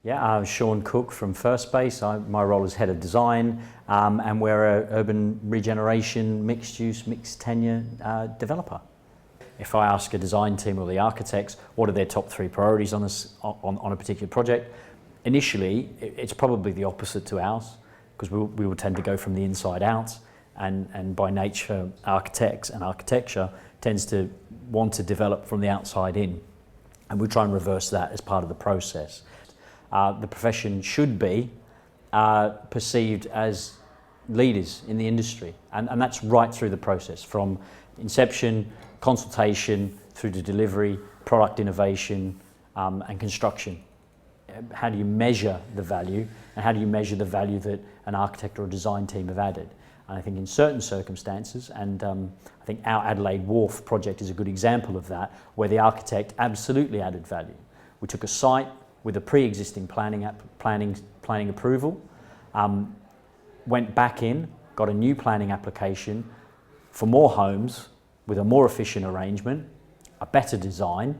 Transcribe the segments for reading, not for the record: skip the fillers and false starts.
Yeah, I'm Sean Cook from First Base. My role is head of design, and we're an urban regeneration, mixed-use, mixed-tenure developer. If I ask a design team or the architects what are their top 3 priorities on a particular project, initially it's probably the opposite to ours, because we will tend to go from the inside out, and by nature architects and architecture tends to want to develop from the outside in, and we try and reverse that as part of the process. The profession should be perceived as leaders in the industry, and that's right through the process, from inception, consultation, through to delivery, product innovation, and construction. How do you measure the value, and how do you measure the value that an architect or a design team have added? And I think in certain circumstances, and I think our Adelaide Wharf project is a good example of that, where the architect absolutely added value. We took a site with a pre-existing planning approval, went back in, got a new planning application for more homes with a more efficient arrangement, a better design,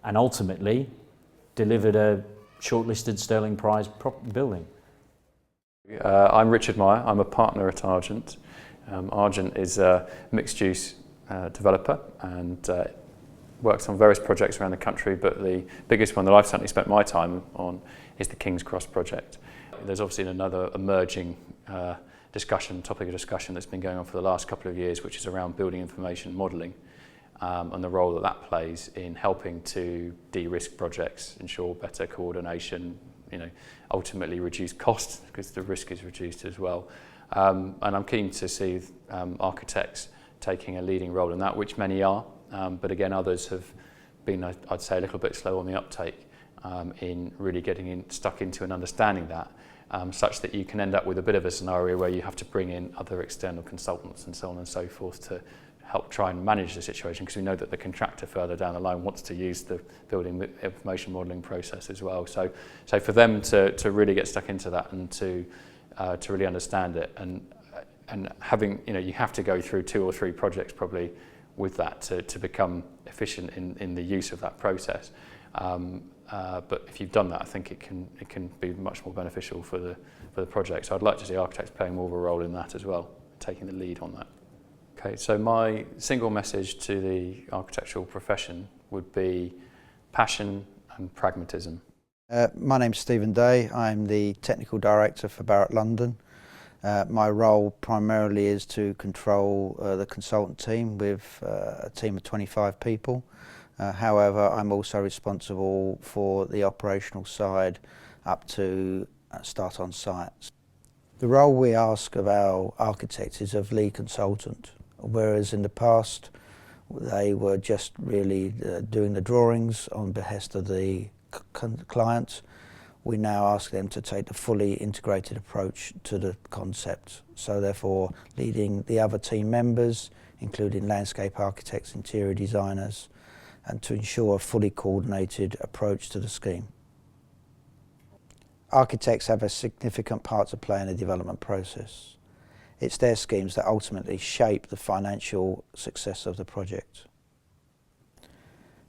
and ultimately delivered a shortlisted Sterling Prize building. I'm Richard Meier. I'm a partner at Argent. Argent is a mixed-use developer and works on various projects around the country, but the biggest one that I've certainly spent my time on is the King's Cross project. There's obviously another emerging topic of discussion that's been going on for the last couple of years, which is around building information modelling and the role that that plays in helping to de-risk projects, ensure better coordination, ultimately reduce costs because the risk is reduced as well. And I'm keen to see architects taking a leading role in that, which many are. But again, others have been, I'd say, a little bit slow on the uptake in really getting stuck into and understanding that, such that you can end up with a bit of a scenario where you have to bring in other external consultants and so on and so forth to help try and manage the situation, because we know that the contractor further down the line wants to use the building information modelling process as well. So for them to really get stuck into that and to really understand it, and having, you have to go through 2 or 3 projects probably with that to become efficient in the use of that process. But if you've done that, I think it can be much more beneficial for the project. So I'd like to see architects playing more of a role in that as well, taking the lead on that. Okay, so my single message to the architectural profession would be passion and pragmatism. My name's Stephen Day. I'm the Technical Director for Barratt London. My role primarily is to control the consultant team with a team of 25 people. However, I'm also responsible for the operational side up to start on site. The role we ask of our architects is of lead consultant, whereas in the past they were just really doing the drawings on behest of the client. We now ask them to take the fully integrated approach to the concept. So therefore leading the other team members, including landscape architects, interior designers, and to ensure a fully coordinated approach to the scheme. Architects have a significant part to play in the development process. It's their schemes that ultimately shape the financial success of the project.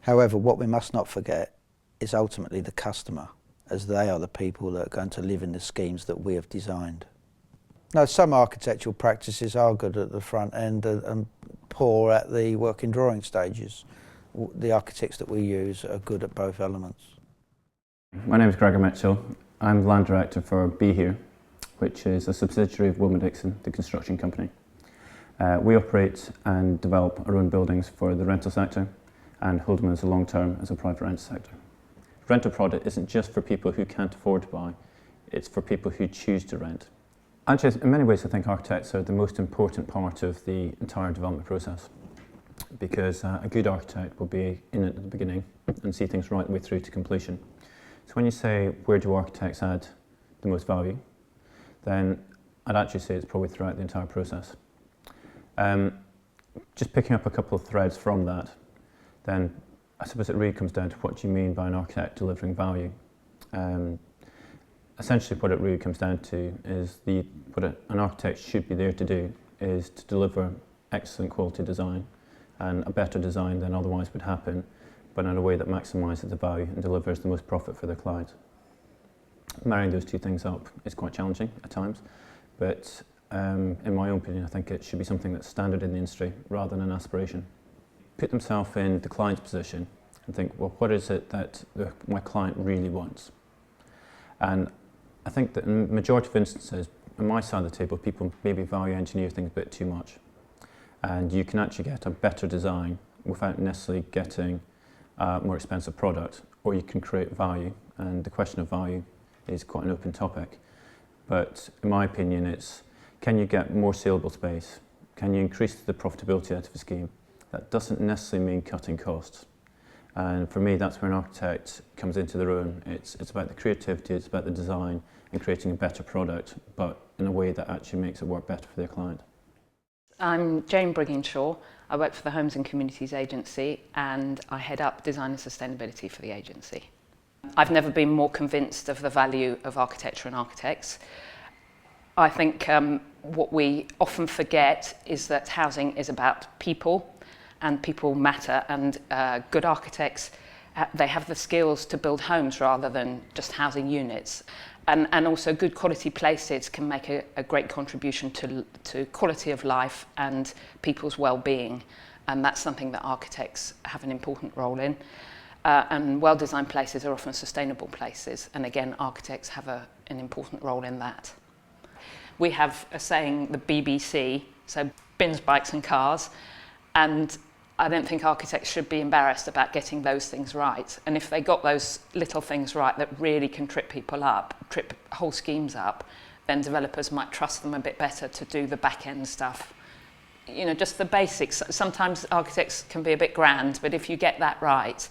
However, what we must not forget is ultimately the customer, as they are the people that are going to live in the schemes that we have designed. Now, some architectural practices are good at the front end and poor at the working drawing stages. The architects that we use are good at both elements. My name is Gregor Mitchell. I'm the Land Director for Be Here, which is a subsidiary of Wilmer Dixon, the construction company. We operate and develop our own buildings for the rental sector and hold them as a long-term as a private rent sector. Rental product isn't just for people who can't afford to buy, it's for people who choose to rent. Actually, in many ways I think architects are the most important part of the entire development process, because a good architect will be in it at the beginning and see things right the way through to completion. So when you say where do architects add the most value, then I'd actually say it's probably throughout the entire process. Just picking up a couple of threads from that, then I suppose it really comes down to what do you mean by an architect delivering value. Essentially what it really comes down to is what an architect should be there to do is to deliver excellent quality design, and a better design than otherwise would happen, but in a way that maximises the value and delivers the most profit for the client. Marrying those two things up is quite challenging at times, but in my own opinion, I think it should be something that's standard in the industry rather than an aspiration. Put themselves in the client's position and think, well, what is it that my client really wants? And I think that in the majority of instances, on my side of the table, people maybe value engineer things a bit too much. And you can actually get a better design without necessarily getting a more expensive product, or you can create value. And the question of value is quite an open topic. But in my opinion, it's, can you get more saleable space? Can you increase the profitability out of a scheme? That doesn't necessarily mean cutting costs. And for me, that's where an architect comes into their own. It's about the creativity, it's about the design and creating a better product, but in a way that actually makes it work better for their client. I'm Jane Brigginshaw. I work for the Homes and Communities Agency and I head up design and sustainability for the agency. I've never been more convinced of the value of architecture and architects. I think what we often forget is that housing is about people and people matter, and good architects, they have the skills to build homes rather than just housing units. And also good quality places can make a great contribution to quality of life and people's well-being, and that's something that architects have an important role in. And well-designed places are often sustainable places, and again, architects have an important role in that. We have a saying, the BBC, so bins, bikes and cars, and I don't think architects should be embarrassed about getting those things right. And if they got those little things right that really can trip people up, trip whole schemes up, then developers might trust them a bit better to do the back-end stuff. You know, just the basics. Sometimes architects can be a bit grand, but if you get that right,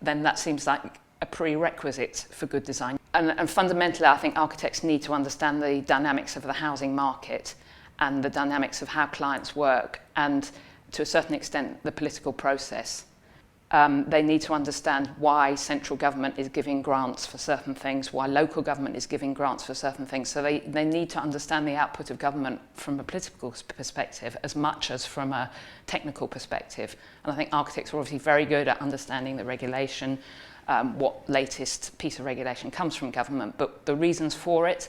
then that seems like a prerequisite for good design. And fundamentally, I think architects need to understand the dynamics of the housing market and the dynamics of how clients work, and to a certain extent, the political process. They need to understand why central government is giving grants for certain things, why local government is giving grants for certain things. So they need to understand the output of government from a political perspective as much as from a technical perspective. And I think architects are obviously very good at understanding the regulation, what latest piece of regulation comes from government, but the reasons for it,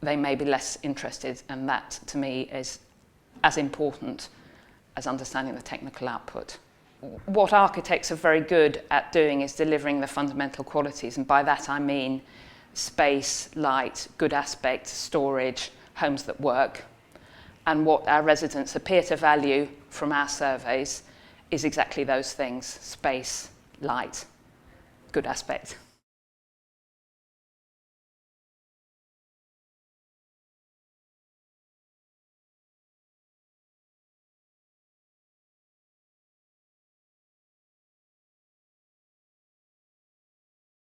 they may be less interested, and that to me is as important as understanding the technical output. What architects are very good at doing is delivering the fundamental qualities, and by that I mean space, light, good aspect, storage, homes that work. And what our residents appear to value from our surveys is exactly those things: space, light, good aspect.